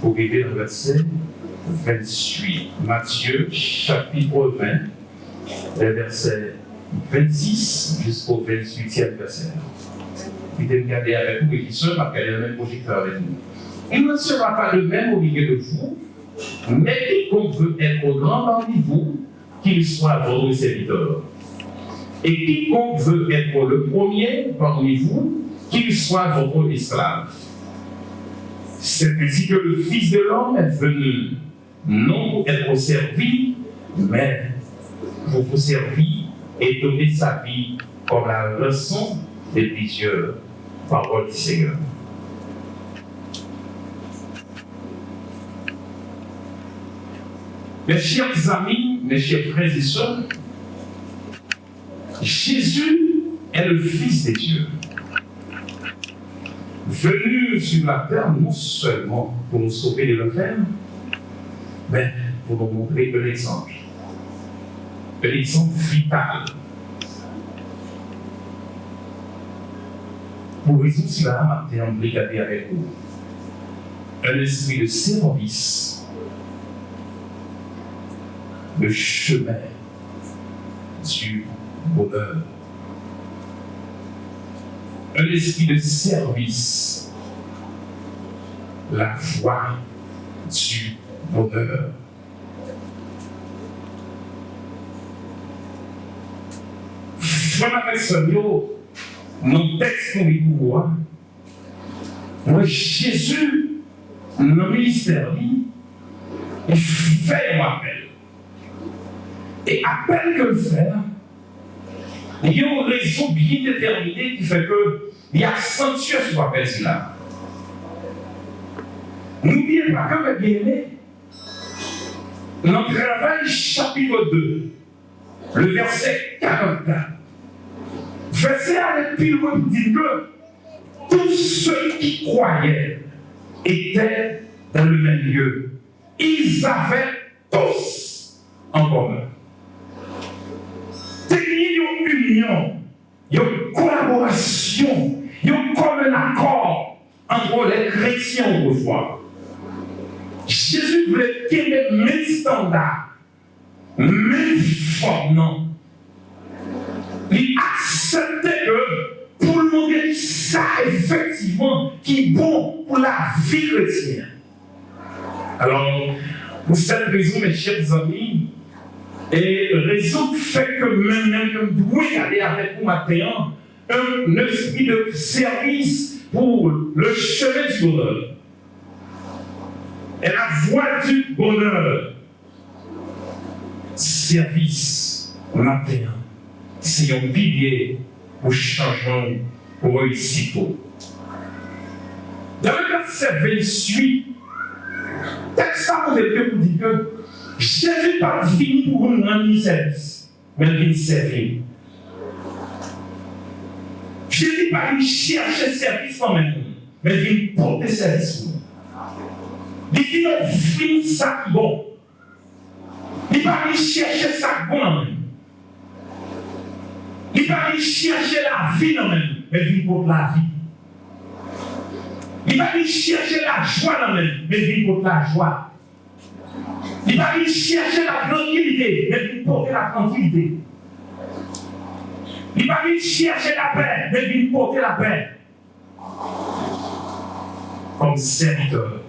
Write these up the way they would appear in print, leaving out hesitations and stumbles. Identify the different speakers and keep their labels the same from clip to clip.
Speaker 1: pour arriver au verset 28. Matthieu, chapitre 20, les versets 26 jusqu'au 28e verset. Il est regardé avec vous et qui sera parce qu'elle est le même projecteur avec nous. Il ne sera pas le même au milieu de vous, mais quiconque veut être grand parmi vous, qu'il soit votre serviteur. Et quiconque veut être le premier parmi vous, qu'il soit votre esclave. C'est ainsi que le Fils de l'homme est venu, non pour être servi, mais pour vous servir et donner sa vie comme la leçon des plusieurs paroles du Seigneur. Mes chers amis, mes chers frères et sœurs, Jésus est le Fils de Dieu, venu sur la terre non seulement pour nous sauver de l'enfer, mais pour nous montrer un exemple vital. Pour raison cela, je vais regarder avec vous un esprit de service, le chemin du bonheur. Un esprit de service, la voie du bonheur. Frère et sœur, nos textes qu'on les voir, Jésus, dans le ministère, il fait un appel. Et appel que le faire, il y a une raison bien déterminée qui fait qu'il accentue ce appel-là. N'oubliez pas que, mes bien-aimés, dans le travail chapitre 2, le verset 44, verset avec plus loin dit que tous ceux qui croyaient étaient dans le même lieu. Ils avaient tous en commun. Il y a une union, il y a une collaboration, il y a un commun accord entre les chrétiens autrefois. Jésus voulait qu'il y ait le même standard, même forme, non. Il acceptait que pour le montrer ça, effectivement, qui est bon pour la vie chrétienne. Alors, pour cette raison, mes chers amis, et raison fait que même nous devons aller avec vous maintenant un esprit de service pour le chemin du bonheur. Et la voie du bonheur. Service maintenant. C'est un pilier pour changer, pour réussir. Dans le verset 28, texte ça vous dit que Jésus n'est pas fini pour nous rendre service, mais il vient servir. Jésus n'est pas venu chercher service quand même, mais il vient porter service pour nous. Il dit non, fin ça bon. Il n'est pas venu chercher ça bon quand même. Il n'est pas venu chercher la vie quand même, mais il vient porter la vie. Il n'est pas venu chercher la joie quand même, mais il vient porter la joie. Il va aller chercher la tranquillité, mais il va porter la tranquillité. Il va aller chercher la paix, mais il va porter la paix. Comme serviteur.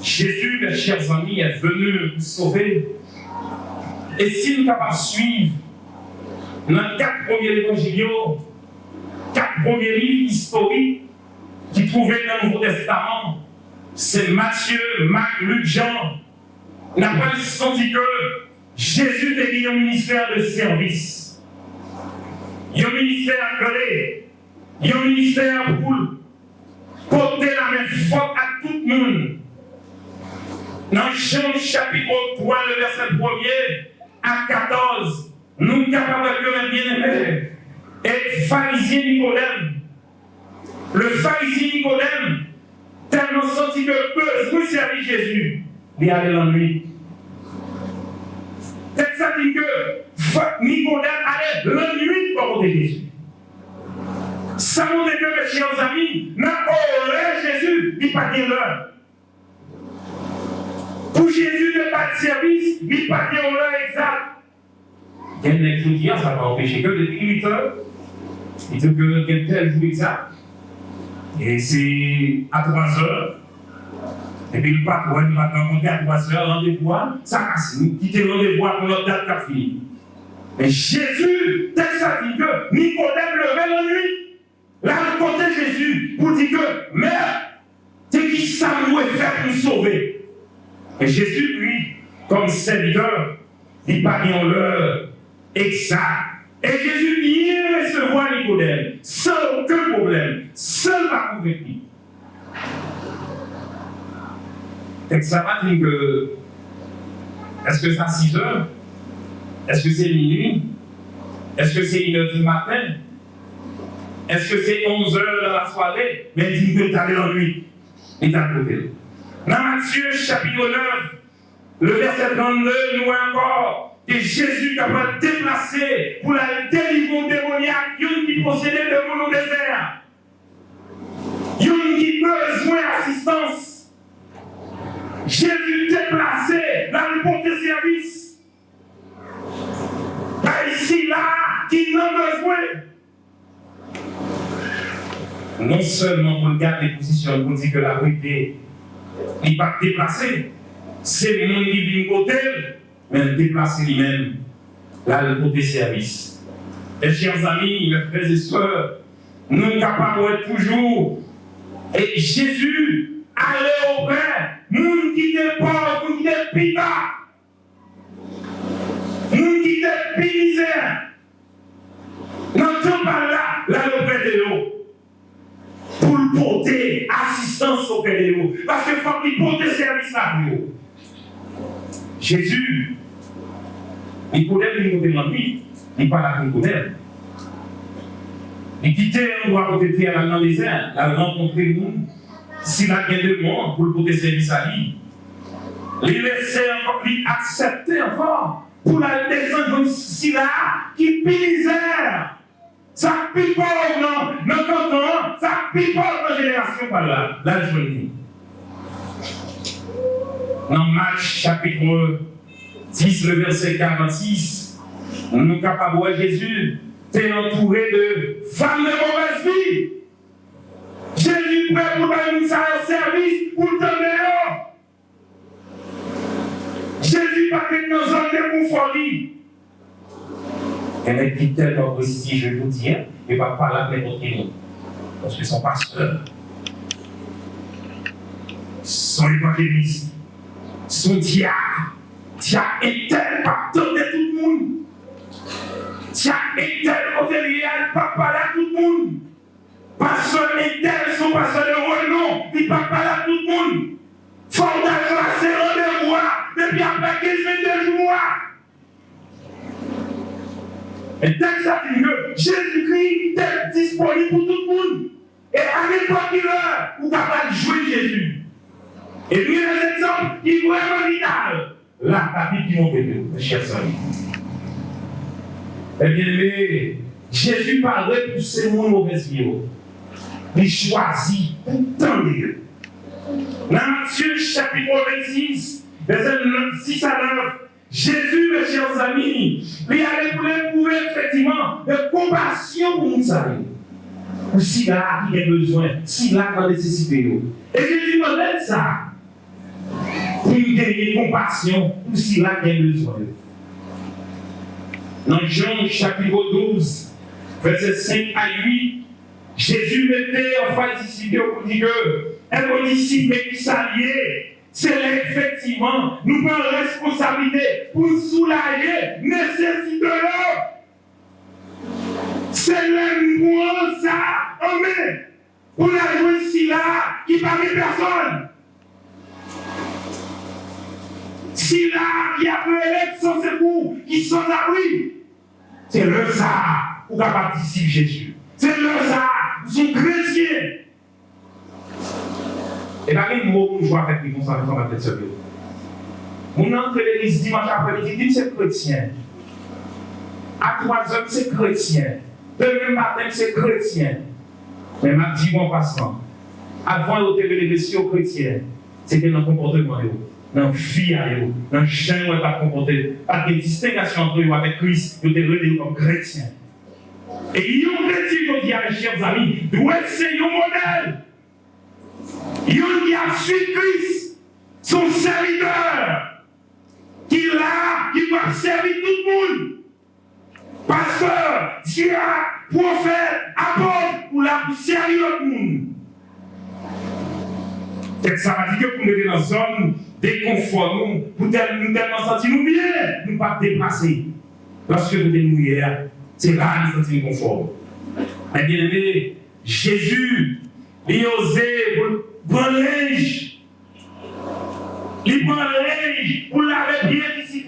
Speaker 1: Jésus, mes chers amis, est venu nous sauver. Et si nous sommes capables de suivre dans 4 premiers évangiles, 4 premiers livres historiques qui trouvaient dans le Nouveau Testament, c'est Matthieu, Marc, Luc, Jean. On n'a pas senti que Jésus était un ministère de service. Il y a un ministère collé. Il y a un ministère pour porter la main forte à tout le monde. Dans Jean chapitre 3, le verset 1er à 14, nous sommes capables de le bien-aimé. Et pharisien Nicodème. Le pharisien Nicodème, tellement senti que peut servir Jésus. Il allait la nuit. C'est ça dit que Nicodème allait la nuit pour côté Jésus. Ça montre que mes chers amis, dans l'heure Jésus, il n'y a pas de l'heure. Pour Jésus de pas de service, il n'y a pas de l'heure exacte. Il y a des gens qui disent, ça va empêcher que depuis 8 heures, il dit que quel tel jour exact. Et c'est à 3 heures. Et puis le patron, il va rencontrer à 3 heures, rendez-vous, ça casse. Nous quittons le rendez-vous pour notre date qu'a fini. Mais Jésus, texte ça dit que Nicodème levait la nuit. Là, il rencontre Jésus pour dire que, mère, c'est qui ça nous fait pour nous sauver. Et Jésus, lui, comme serviteur, il parle en l'heure exacte. Et Jésus vient recevoir Nicodème, sans aucun problème, seul par contre lui. Et ça va dire que, est-ce que c'est à 6 heures? Est-ce que c'est minuit? Est-ce que c'est 1 heure du matin? Est-ce que c'est 11 heures dans la soirée? Mais il dit que tu as dans lui. Il t'a côté. Dans Matthieu chapitre 9, le verset 32, nous voyons encore que Jésus est capable de déplacer pour la délivrer démoniaque, il qui possédait le monde au désert. Il qui a besoin d'assistance. Jésus déplacé dans le bon de service. Ici, là, qui n'a besoin. Non seulement pour garder les positions, pour dire que la vérité n'est pas déplacée, c'est le monde qui vient côté, mais le déplacer lui-même, là, le côté service. Et chers amis, mes frères et sœurs, nous sommes capables d'être toujours. Et Jésus allait au Père, nous qui sommes pauvres, nous qui sommes pita, nous qui sommes misère. N'entends pas là, le Père de l'eau. Pour le porter assistance au Père de l'eau. Parce qu'il faut qu'il porte service à nous. Jésus, il connaît Nicodème en lui, il parle à Nicodème. Il quittait un endroit côté terre dans le désert, il a rencontré le monde. S'il a bien de monde pour le porter service à lui, il laissait encore, il acceptait encore pour la descendre ici là, qui misère. Ça pique pas non, non canton, ça pique pas dans la génération par là, la journée. Dans Marc chapitre 10, le verset 46, nous sommes capables de voir Jésus, t'es entouré de femmes de mauvaise vie. Jésus prêt pour donner ça au service, pour te donner. Jésus pas que nos hommes de folie. Elle est dit tellement aussi, je vous dis, il ne va pas l'appeler n'importe qui. Parce que son pasteur, son évangéliste, son diacre est tel partout de tout le monde. Diacre est tel côté lié, il ne va pas là tout le monde. Pasteur est tel, son pasteur de renom, il ne va pas là tout le monde. Faut d'avoir ses rendez-vous, depuis après 15 minutes de jour. Et dès que ça dit que Jésus-Christ est disponible pour tout le monde. Et à n'importe quelle heure, vous pouvez capable de jouer Jésus. Et lui, un exemple qui est vraiment vital. Là, la Bible qui montre mes chers amis. Eh bien, mais Jésus parlait pour ces mots mauvais vie. Il choisit pour tant de. Dans Matthieu chapitre 26, verset 6 à 9. Jésus, mes chers amis, lui allait pour éprouver effectivement de compassion pour nous. Pour si là qui a besoin, si là qui a nécessité. Et Jésus nous donne ça. Pour nous donner compassion pour si là qui a besoin. Dans Jean chapitre 12, verset 5 à 8, Jésus mettait en face ici pour dire que un disciple qui s'alliait. C'est là, effectivement, nous prenons responsabilité pour soulager les nécessités de l'homme. C'est là, nous prenons ça en main pour la jouer ici là, qui ne parle personne. Si là, il y a peu sans secours, qui sont à lui. C'est le ça, pour capable d'ici Jésus. C'est le ça, vous sont chrétiens. Et pas qu'il mot pour jouer avec lui, on s'en va faire ce que. Mon entre l'église dimanche après-midi, dit c'est chrétien. À 3 heures, c'est chrétien. Demain matin, c'est chrétien. Mais m'a dit en passant, avant de lever les messieurs chrétiens, c'était dans le comportement. dans la vie, dans le genre où elle va comporter. Pas de distinction entre eux avec Christ, vous êtes relevés comme chrétiens. Et il y a un chrétien qui a, mes chers amis, doit être un modèle. Il y a un qui a suivi Christ, son serviteur, qui doit servir tout le monde. Pasteur, Dieu, prophète, apôtre, pour la servir tout le monde. Ça va dire que pour nous être dans une zone déconfort, nous tellement sentir nous bien, nous ne pas dépasser. Lorsque nous sommes mouillés, c'est là que nous sentir confort. Mais bien aimé, Jésus, il osait prendre linge. Il prend linge pour laver bien ici.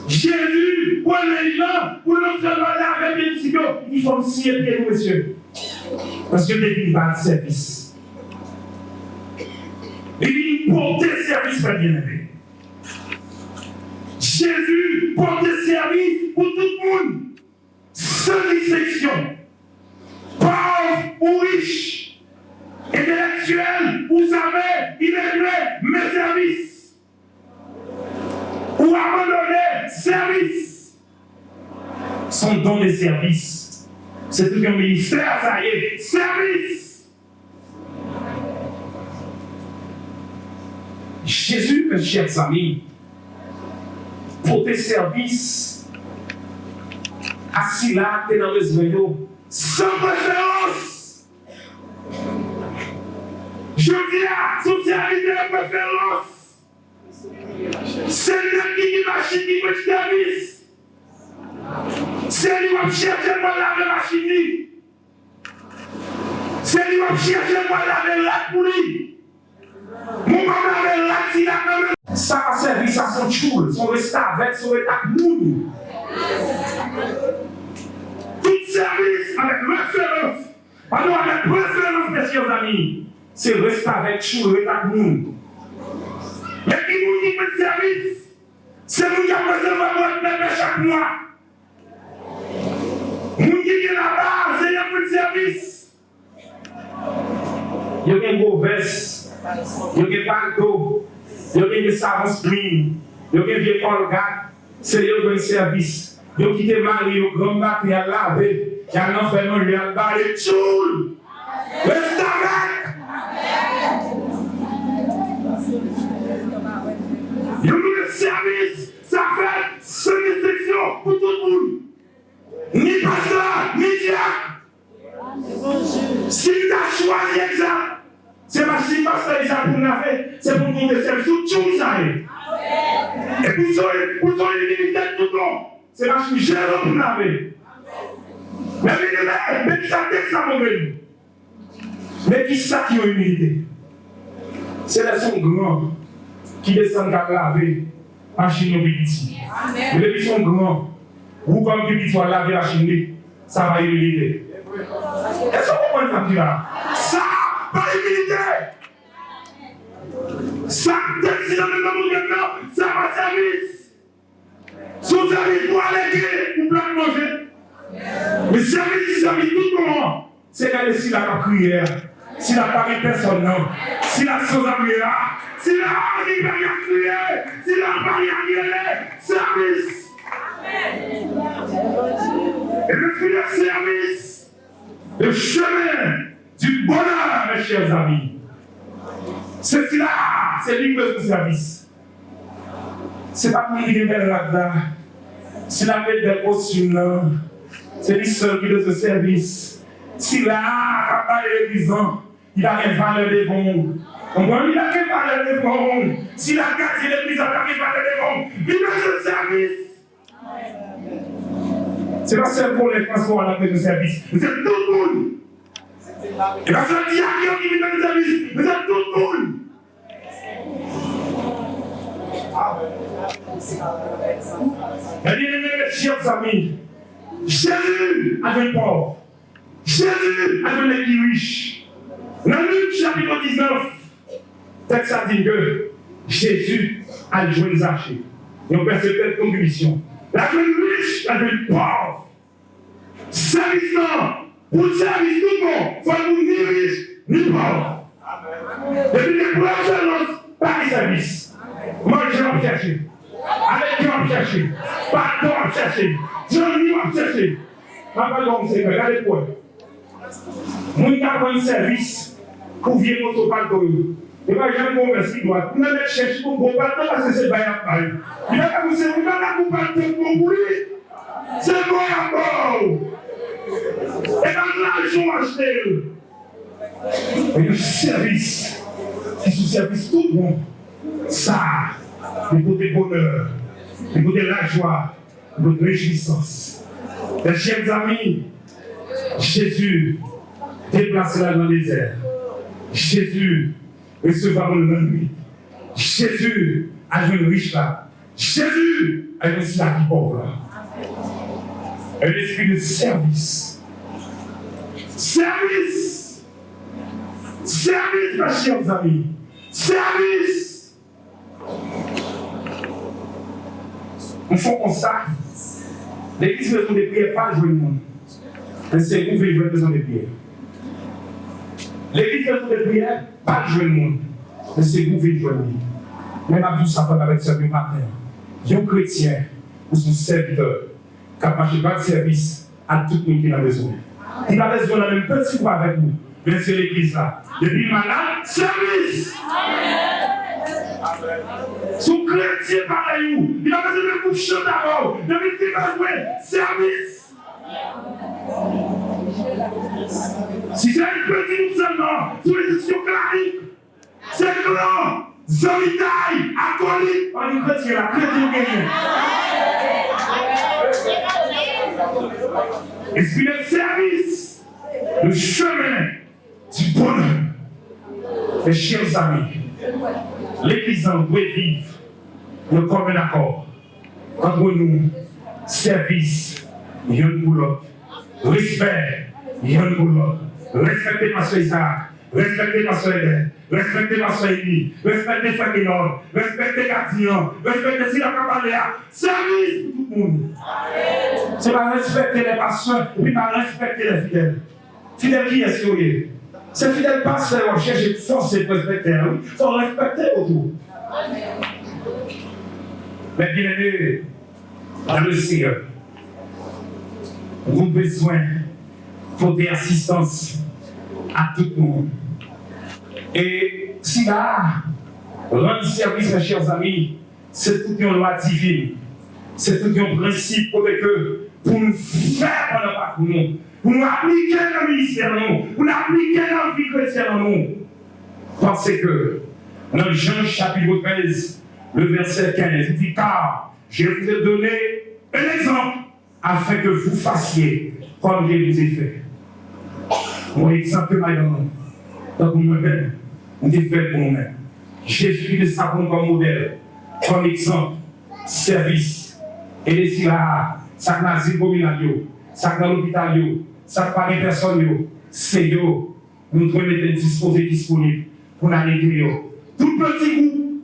Speaker 1: Jésus prend linge pour non seulement laver bien ici, il faut aussi aider nous, monsieur. Parce que Dieu va le service. Il porte service, frère bien-aimé. Jésus porte service pour tout le monde, sans distinction. Pauvre ou riche, intellectuel ou savant, il est vrai, mes services. Ou abandonné, service. Son don de service. C'est tout un ministère, ça y est, service. Jésus, mes chers amis, pour tes services, assis là, t'es dans les yeux, sans préférence. Je dis à son service de préférence. C'est le qui machine qui veut service. C'est lui qui va chercher pour laver la machine. C'est lui qui va chercher pour laver la poulie. Mon maman laver la si la même. Ça a servi à son choule, son restavette, son état moule. Tout service avec référence. Pardon, avec référence, mes chers amis. C'est restavette, choule, état moule. Mais qui nous dit que le service, c'est nous qui avons recevoir notre bébé chaque mois. Nous qui sommes là-bas, c'est un peu de service. Il y a une mauvaise, il y a un palto, il y a une savon screen, il y a un vieux colgate, c'est un service. Il y a quitté Marie, il y a un grand bac, il y a lavé, il y a un enfermement, il y a un bar de tchoul. Reste avec. Il y a un service, ça fait sans distinction pour tout le monde. Ni pasteur, ni diacre. Si tu as choisi exemple, c'est parce que pasteur Isaac pour nous faire, c'est pour nous faire tout ça. Et pour son ministère tout le long, c'est parce que j'ai pour nous faire. Mais qui ça texte ça mon gars? Mais qui ça qui a humilité? C'est les sons grands qui descendent à laver machine petit. Mais les sont grands. Vous, comme tu dis, laver la chimie, ça va humiliter. Est-ce que vous comprenez ça? Ça, pas humilité. Ça, si dans le monde ça va service. Son service pour aller pour plein de manger. Mais service tout le monde. C'est d'aller si la prière, si la pas personne, non. Si la chose à prier, si la pas crier, si la pas crier, service. Et le fruit de service, le chemin du bonheur, mes chers amis. C'est là, c'est lui qui veut son service. C'est pas pour lui qui est là, c'est la paix des costumes, c'est lui seul qui veut son service. Si là, quand il est vivant, il a une valeur de bon. Il a une valeur de bon. Si la carte est l'église, il a une valeur de bon. Il veut son service. Ce n'est pas seulement pour les transports à la paix de service. Vous êtes tout le monde. Et pas seulement les diacres qui vivent dans le service. Vous êtes tout le monde. Et bien aimés, mes chers amis, Jésus avait le pauvre. Jésus avait les qui riches. Dans Luc chapitre 19, texte ça dit que Jésus a joué les archers. Et on perçoit cette conclusion. La vie riche, la vie pauvre. Service non. Pour le service tout le monde, il faut ni riche ni pauvre. Depuis les premières annonces, pas de service. Manger, on va chercher. Avec qui on va chercher. Pardon, on va chercher. Johnny, on va chercher. Ma pas comme c'est, regardez quoi. Moi, il y a un service pour vivre notre pardon. Et moi, j'aime converser, moi. Vous n'avez pas cherché pour bon pardon parce que c'est pas un pardon. Il a pas vous c'est vous n'avez pas pardon pour lui. C'est bon encore. Et dans l'argent acheté. Et le service, c'est ce service tout bon. Ça, il faut des bonheurs, il faut de la joie, il faut de réjouissance. Mes chers amis, Jésus déplace là dans le désert. Jésus recevra le nuit. Jésus a joué le riche là. Jésus a joué aussi la vie pauvre là. Un esprit de service. Service! Service, mes chers amis! Service! On fait comme ça. L'église besoin de prière, pas jouer le monde. Mais c'est vous qui avez besoin de prière. L'église besoin de prière, pas jouer le monde. Mais c'est vous qui jouer le monde. Même à tout ça, avec ce matin. Les chrétiens, ou son serviteur, capable de faire service à tout le monde qui a besoin. Il a besoin de même petit quoi avec vous. Mais c'est l'église là. Depuis malade, service! Son chrétien pareil vous. Il a besoin de vous chanter d'abord. Depuis qu'il a besoin, service! Si c'est une petite seulement, sur les institutions clariques, c'est clan, solitaire, acolyte, on est chrétien là, chrétien gagné. Esprit de service, le chemin du bonheur. Mes chers amis, l'église doit vivre le commun accord entre nous, service, y'en pour l'autre, respect, y'en pour l'autre, respectez ma soeur Isaac, respectez ma soeur Hélène, respectez ma soeur Élie, respectez Frère Guénon, respectez Gardien, respectez Sila Kabaléa, service pour tout le monde. C'est pas respecter les pasteurs, et puis pas respecter les fidèles. Fidèles qui est-ce que vous? Ces fidèles pasteurs, on cherche de force et de respecter. Il faut respecter autour. Mais bien aimé, dans le Seigneur, nous avons besoin de assistance à tout le monde. Et si là, rendre service, mes chers amis, c'est toute une loi divine. C'est tout un principe pour nous faire dans le parcours, pour nous appliquer dans le ministère, pour nous appliquer dans la vie chrétienne. Parce que dans Jean chapitre 13, le verset 15, il dit: car je vous ai donné un exemple afin que vous fassiez comme je vous ai fait. Mon exemple, madame, donc nous-mêmes, on est fait pour nous-mêmes. Jésus de savons comme modèle, comme exemple, service. Et laissez là, ça n'a pas de ça n'a l'hôpital, ça n'a pas de personnes, c'est yo. Nous devons être disposés, disponibles pour aller aider. Tout petit groupe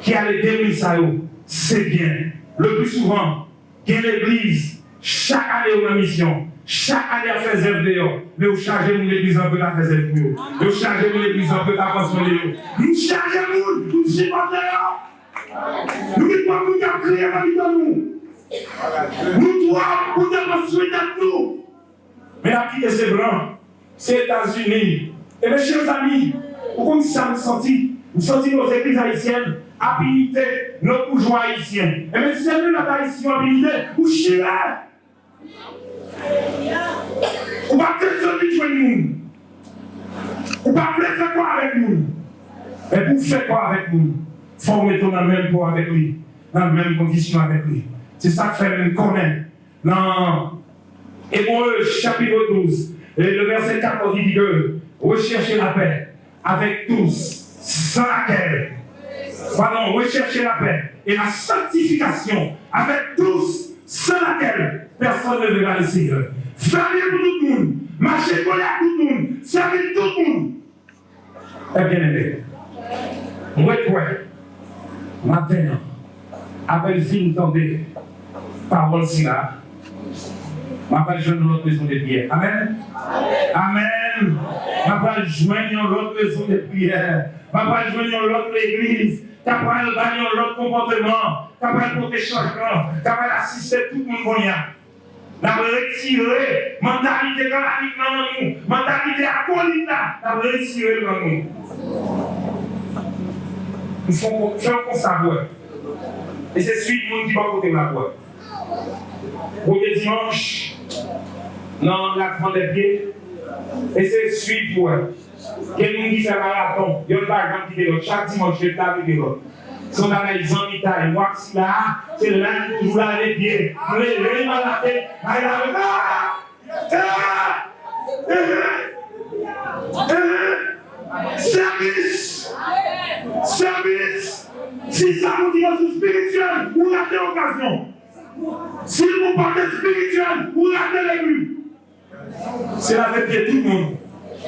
Speaker 1: qui a les démons, c'est bien. Le plus souvent, qu'il y a l'église, chaque année on a une mission, chaque année on fait œuvre, mais vous chargez l'église un peu la faire œuvre. Vous chargez l'église un peu la faire œuvre. Nous chargez nous supportons. Nous ne pouvons pas créer la vie dans nous. Nous devons construire dans nous. Mais la vie de ces blancs, c'est les États-Unis. Et mes chers amis, pourquoi nous sommes sentis? Nous sentons nos églises haïtiennes habiliter nos bourgeois haïtiens. Et même si c'est nous notre haïtien habilité, vous chirez. Vous ne pouvez pas questionner nous. Vous ne pouvez pas faire quoi avec nous. Mais pour faire quoi avec nous, il faut mettre dans le même pot avec lui, dans la même condition avec lui. C'est ça que fait nous connaître. Dans Hébreux chapitre 12, le verset 14, il dit que recherchez la paix avec tous, sans laquelle, pardon, recherchez la paix et la sanctification avec tous, sans laquelle personne ne verra le Seigneur. Fermez pour tout le monde, marchez pour tout le monde, servez tout le monde. Eh bien aimé, moi, maintenant, avec le film tombé, parole si là, m'appelle je de notre maison de prière. Amen. Amen. semaine, on va joindre l'autre maison de prière, on va joindre l'autre église, capable de gagner l'autre comportement, capable de porter changement, capable d'assister tout le monde. On va retirer la mentalité dans la vie dans nous, mentalité accolite là, on va retirer dans nous. Nous faisons comme ça, et c'est celui du monde qui va côté la voie. Premier dimanche, dans la grande des pieds, et c'est celui pour eux. Quelqu'un qui fait marathon, il y a pas de qui est chaque dimanche, je vais taper l'autre. Si on a les amis, et moi, si là, c'est là, toujours là, les pieds, les mains à la tête, service! Service! Si ça vous dit que spirituel, vous ratez l'occasion. Si vous partez spirituel, vous ratez le but. C'est la vérité tout le monde,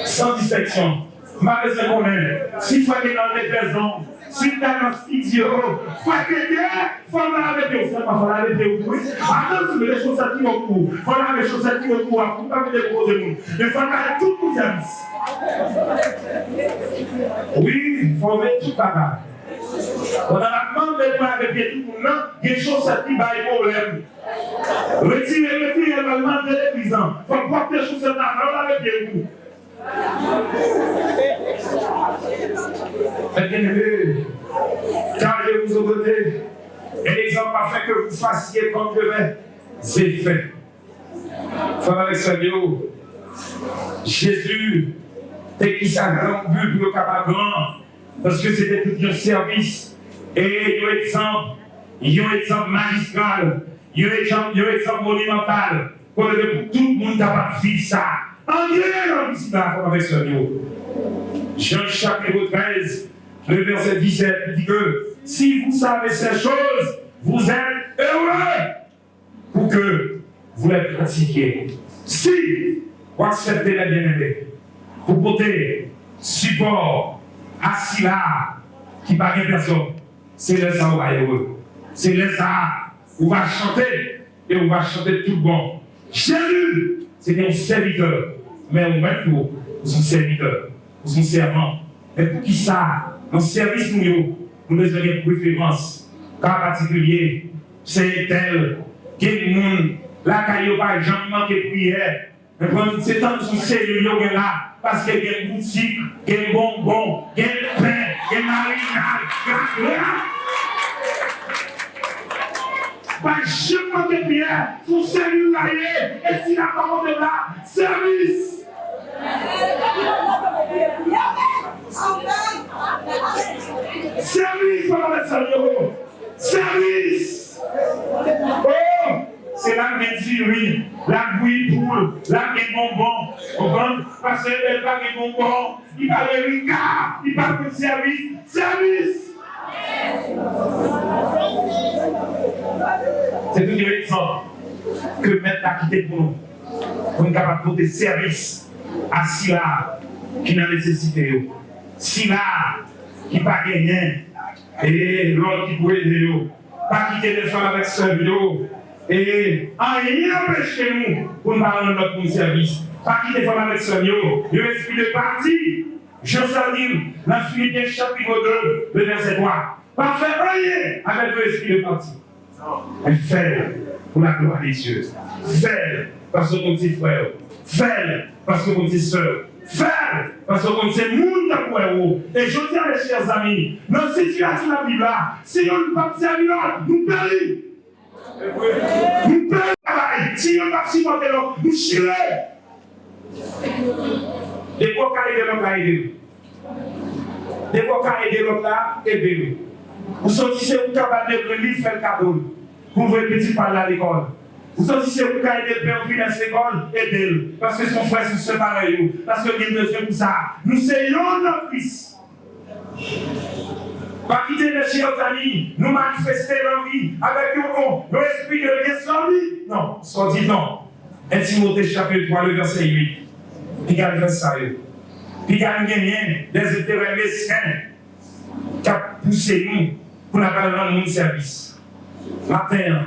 Speaker 1: sans distinction. Ma besoin qu'on aime. Si vous êtes dans les maisons, si vous êtes dans le studio, il faut que vous laver vous. Faut laver vous. Attention, les chaussettes qui vont court. Il faut laver les chaussettes qui vont court. Pour ne pas vous déposer nous. Il faut laver tout pour service. Oui, il faut mettre tout pareil. On a demandé de pas avec tout le monde, il y a des choses qui ont problème. Retirez le règlement de l'église. Il faut porter les choses dans la avec vous. Car je vous ai donné un exemple afin que vous fassiez comme je l'ai fait. Frère avec Seigneur, Jésus, dès qu'il s'est grand but pour le capable parce que c'était tout un service et il y a un exemple magistral, il y a un exemple monumental pour que tout le monde capable de vivre ça. En Dieu, on avec Seigneur. Jean chapitre 13, le verset 17, il dit que si vous savez ces choses, vous êtes heureux pour que vous les pratiquiez. Si vous acceptez les bien-aimés, vous portez support, assis là, qui parle à personne, c'est là ça où va heureux. C'est là ça où va chanter et où va chanter tout bon. Jésus, c'est un serviteur, mais au même tour, vous êtes serviteur, vous êtes servant. Et pour qui ça, dans le service, nous avons une préférence. Cas particulier, c'est tel, quel monde, là, quand il n'y a pas de gens qui manquent de prière, c'est tant que son sérieux là, parce qu'il y a une boutique, il y a un bonbon, il y a un pain, il y a une marinade, pas jamais manquer de prière, son sérieux là, et s'il a commandé là, service. Service, madame Seigneur. Service. Oh, c'est là que dit oui. La bouillie poule, la des bonbons. Parce qu'elle n'a pas de bonbons. Il parle de Ricard, il parle de service. Service. C'est tout exemple que mettre a quitté pour nous. Pour nous capables de service à Sila qui n'a nécessité. Sila qui n'a pas gagné. Et l'autre qui pourrait aider. Pas quitter les femmes avec ce vidéo. Et rien empêcher nous pour nous parler de notre service. Pas quitter les femmes avec ce vidéo. Le esprit de parti. Je salue la Philippiens chapitre 2, le verset 3. Pas faire rien avec l'esprit de parti. Mais faire pour la gloire des cieux. Faire parce que mon petit frère. Faire parce que mon petit soeur. Faire parce que mon petit monde pour vous. Et je dis à mes chers amis, dans cette situation de la Bible là, si on ne peut pas servir, nous périssons. Nous périssons. Si on ne peut pas supporter l'autre, nous chirons. Des fois, quand il est l'autre là, aidez-nous. Des fois, quand il est l'autre là, aidez-nous. Vous sortissez, vous capable de livre, faire le cadeau. Vous voyez petit par à l'école. Vous sortissez, vous capable de faire dans cette école, aidez-le. Parce que son frère, c'est ce pareil. Parce que Dieu besoin pour ça. Nous sommes notre Christ. Pas quitter mes chers amis, nous manifester l'envie avec l'esprit de descendre. Non, soit dit non. 1 Timothée chapitre 3, le verset 8. Puis il fait ça. Puis il y a des intérêts mesquins qui ont poussé nous pour ne pas rendre mon service. Matin,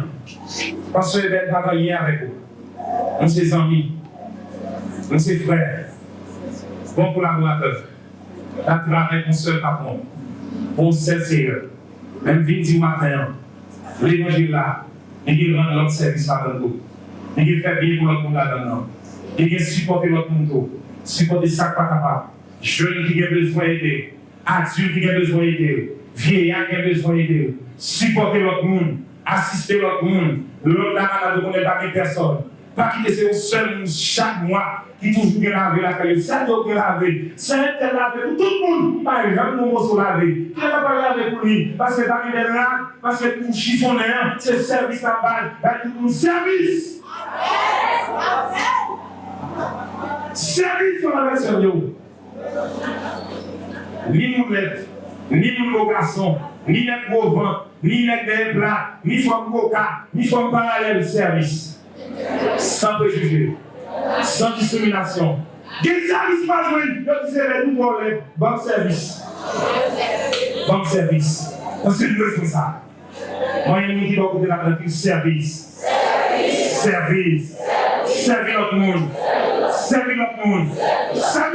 Speaker 1: parce que je vais travailler avec vous. On ses amis, on ses frères, bon collaborateur. À travers mon seul patron. Pour Seigneur. Même vendredi matin, l'évangile là, il rend l'autre service là dans tout. Il fait bien pour l'autre monde là dedans. Il supporter l'autre monde. Supporter ça pas capable. Jeune qui a besoin d'aider. Adulte qui a besoin d'aider. Vieillard qui a besoin d'aider. Supporter l'autre monde. Assister l'autre monde. L'autre là, on ne connaît pas personne. Pas quitter c'est un seul monde chaque mois qui toujours bien laver la caille. Ça doit bien laver. C'est un tel laver pour tout le monde. Par exemple, mon mot sur laver. Qui n'est pas laver pour lui? Parce que t'as mis des là, parce que pour chiffonner, c'est service à balle. Tout le monde service. Service sur la version. Ni moulette, ni mon garçon, ni les gros vent, ni les des plats, ni forme coca, ni forme parallèle service. Sans préjugés, sans discrimination. Des services pas joués, je disais les nous problèmes, bon service. Bon service. Parce que nous sommes ça. Moi, il y a une qui doit côté la pratique service. Service. Servir notre monde. Servir notre monde. Ça